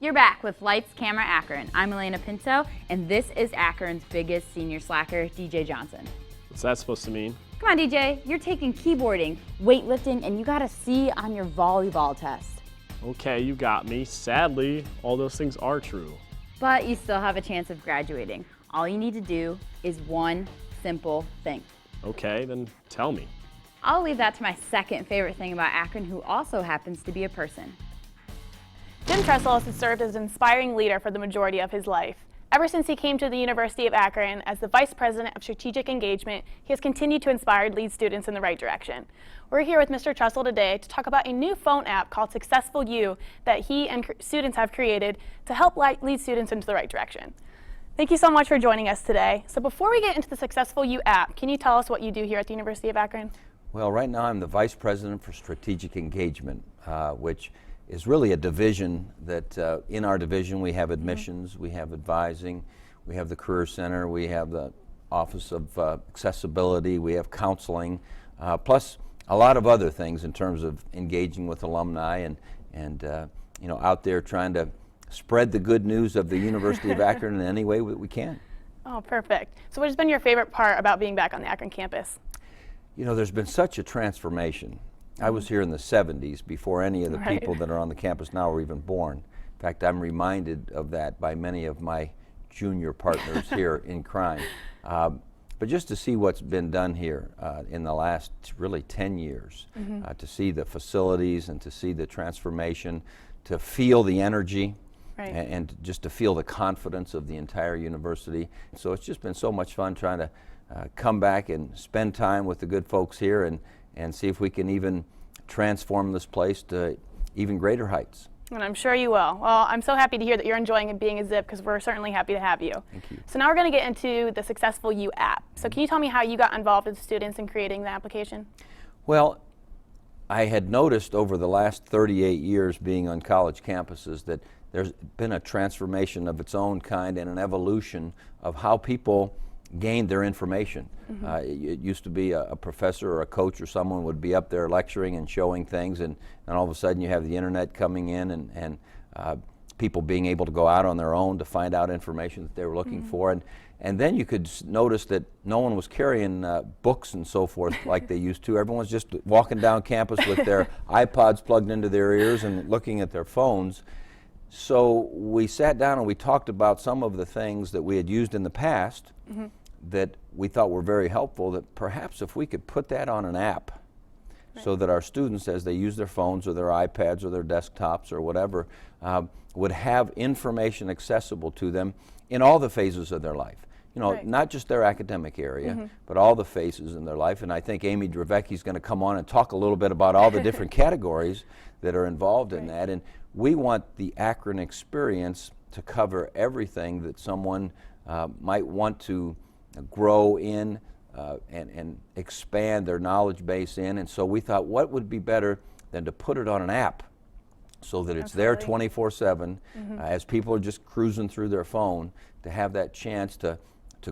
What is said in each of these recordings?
You're back with Lights, Camera, Akron. I'm Elena Pinto, and this is Akron's biggest senior slacker, DJ Johnson. What's that supposed to mean? Come on, DJ. You're taking keyboarding, weightlifting, and you got a C on your volleyball test. Okay, you got me. Sadly, all those things are true. But you still have a chance of graduating. All you need to do is one simple thing. Okay, then tell me. I'll leave that to my second favorite thing about Akron, who also happens to be a person. Jim Tressel has served as an inspiring leader for the majority of his life. Ever since he came to the University of Akron as the Vice President of Strategic Engagement, he has continued to inspire and lead students in the right direction. We're here with Mr. Tressel today to talk about a new phone app called Successful You that he and students have created to help lead students into the right direction. Thank you so much for joining us today. So before we get into the Successful You app, can you tell us what you do here at the University of Akron? Well, right now I'm the Vice President for Strategic Engagement, which is really a division that in our division we have admissions, we have advising, we have the Career Center, we have the Office of Accessibility, we have counseling, plus a lot of other things in terms of engaging with alumni and you know, out there trying to spread the good news of the University of Akron in any way we can. Oh, perfect. So what has been your favorite part about being back on the Akron campus? You know, there's been such a transformation. I was here in the 70s before any of the people that are on the campus now were even born. In fact, I'm reminded of that by many of my junior partners here in crime. But just to see what's been done here in the last really 10 years, to see the facilities and to see the transformation, to feel the energy, and just to feel the confidence of the entire university. So it's just been so much fun trying to come back and spend time with the good folks here and see if we can even transform this place to even greater heights. And I'm sure you will. Well, I'm so happy to hear that you're enjoying it being a Zip, because we're certainly happy to have you. Thank you. So now we're going to get into the Successful You app. So can you tell me how you got involved with students in creating the application? Well, I had noticed over the last 38 years being on college campuses that there's been a transformation of its own kind and an evolution of how people gained their information. It used to be a professor or a coach or someone would be up there lecturing and showing things, and all of a sudden you have the internet coming in and people being able to go out on their own to find out information that they were looking for. And then you could notice that no one was carrying books and so forth like they used to. Everyone was just walking down campus with their iPods plugged into their ears and looking at their phones. So we sat down and we talked about some of the things that we had used in the past that we thought were very helpful, that perhaps if we could put that on an app so that our students, as they use their phones or their iPads or their desktops or whatever, would have information accessible to them in all the phases of their life. You know, not just their academic area, but all the phases in their life. And I think Amy Dravecki is going to come on and talk a little bit about all the different categories that are involved in that. And we want the Akron experience to cover everything that someone might want to grow in and expand their knowledge base in. And so we thought, what would be better than to put it on an app so that it's there 24/7 as people are just cruising through their phone, to have that chance to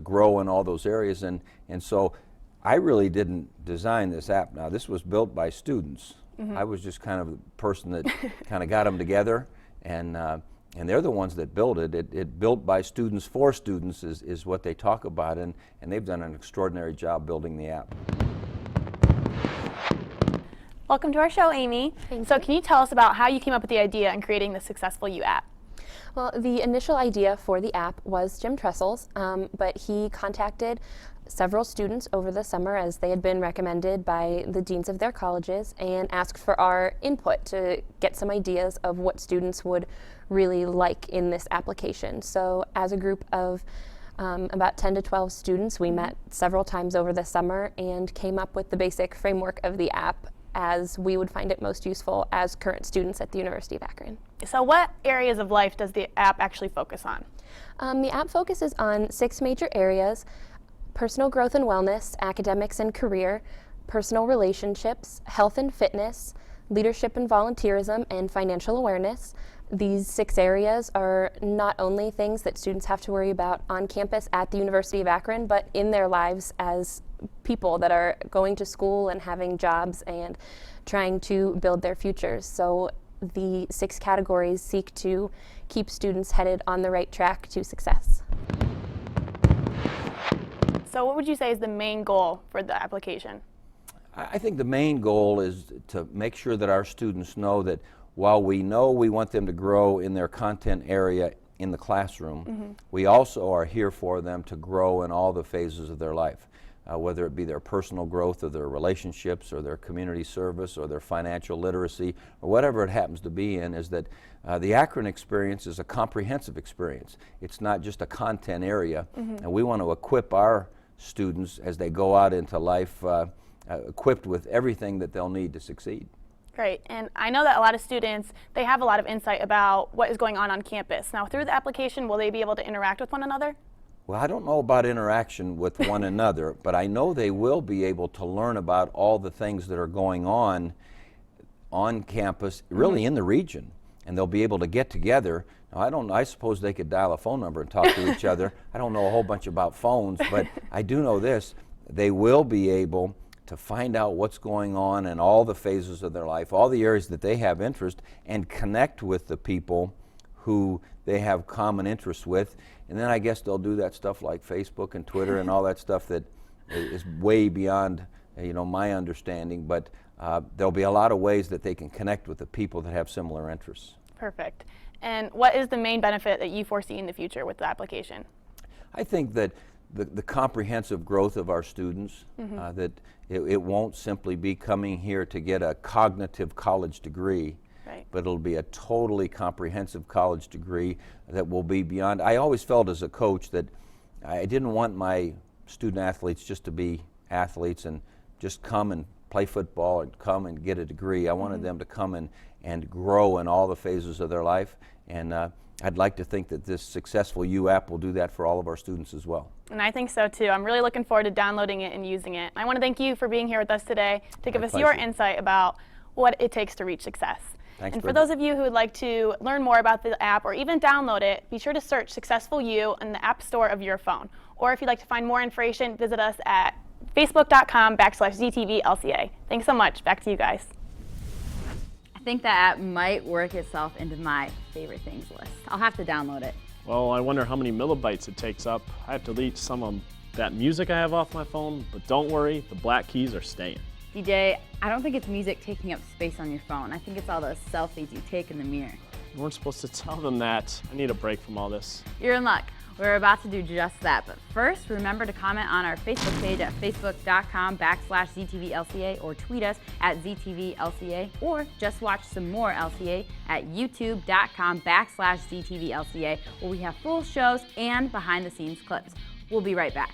grow in all those areas. And so I really didn't design this app. Now, this was built by students. I was just kind of the person that kind of got them together, and they're the ones that built it. It built by students for students is what they talk about, and they've done an extraordinary job building the app. Welcome to our show, Amy. So can you tell us about how you came up with the idea in creating the Successful You app? Well, the initial idea for the app was Jim Tressel's, but he contacted several students over the summer as they had been recommended by the deans of their colleges, and asked for our input to get some ideas of what students would really like in this application. So as a group of about 10 to 12 students, we met several times over the summer and came up with the basic framework of the app as we would find it most useful as current students at the University of Akron. So what areas of life does the app actually focus on? The app focuses on 6 major areas: personal growth and wellness, academics and career, personal relationships, health and fitness, leadership and volunteerism, and financial awareness. These 6 areas are not only things that students have to worry about on campus at the University of Akron, but in their lives as people that are going to school and having jobs and trying to build their futures. So The 6 categories seek to keep students headed on the right track to success. So what would you say is the main goal for the application? I think the main goal is to make sure that our students know that while we know we want them to grow in their content area in the classroom, we also are here for them to grow in all the phases of their life, whether it be their personal growth or their relationships or their community service or their financial literacy or whatever it happens to be in, is that the Akron experience is a comprehensive experience. It's not just a content area, and we want to equip our students as they go out into life equipped with everything that they'll need to succeed. Great, and I know that a lot of students, they have a lot of insight about what is going on campus. Now through the application, will they be able to interact with one another? Well, I don't know about interaction with one another, but I know they will be able to learn about all the things that are going on campus, really in the region, and they'll be able to get together. Now, I suppose they could dial a phone number and talk to each other. I don't know a whole bunch about phones, but I do know this: they will be able to find out what's going on in all the phases of their life, all the areas that they have interest, and connect with the people who they have common interests with. And then I guess they'll do that stuff like Facebook and Twitter and all that stuff that is way beyond my understanding, but there'll be a lot of ways that they can connect with the people that have similar interests. Perfect. And what is the main benefit that you foresee in the future with the application? I think that the comprehensive growth of our students, that it won't simply be coming here to get a cognitive college degree, but it'll be a totally comprehensive college degree that will be beyond. I always felt as a coach that I didn't want my student athletes just to be athletes and just come and play football and come and get a degree. I wanted them to come and grow in all the phases of their life, and I'd like to think that this successful U app will do that for all of our students as well. And I think so too. I'm really looking forward to downloading it and using it. I want to thank you for being here with us today to give us your insight about what it takes to reach success. Thanks, and for Bridget. those of you who would like to learn more about the app or even download it, be sure to search Successful You in the App Store of your phone. Or if you'd like to find more information, visit us at facebook.com/ZTVLCA. Thanks so much. Back to you guys. I think that app might work itself into my favorite things list. I'll have to download it. Well, I wonder how many millibytes it takes up. I have to delete some of that music I have off my phone, but don't worry, the black keys are staying. DJ, I don't think it's music taking up space on your phone. I think it's all those selfies you take in the mirror. You weren't supposed to tell them that. I need a break from all this. You're in luck. We're about to do just that, but first, remember to comment on our Facebook page at facebook.com/ZTVLCA or tweet us at ZTVLCA, or just watch some more LCA at youtube.com/ZTVLCA, where we have full shows and behind-the-scenes clips. We'll be right back.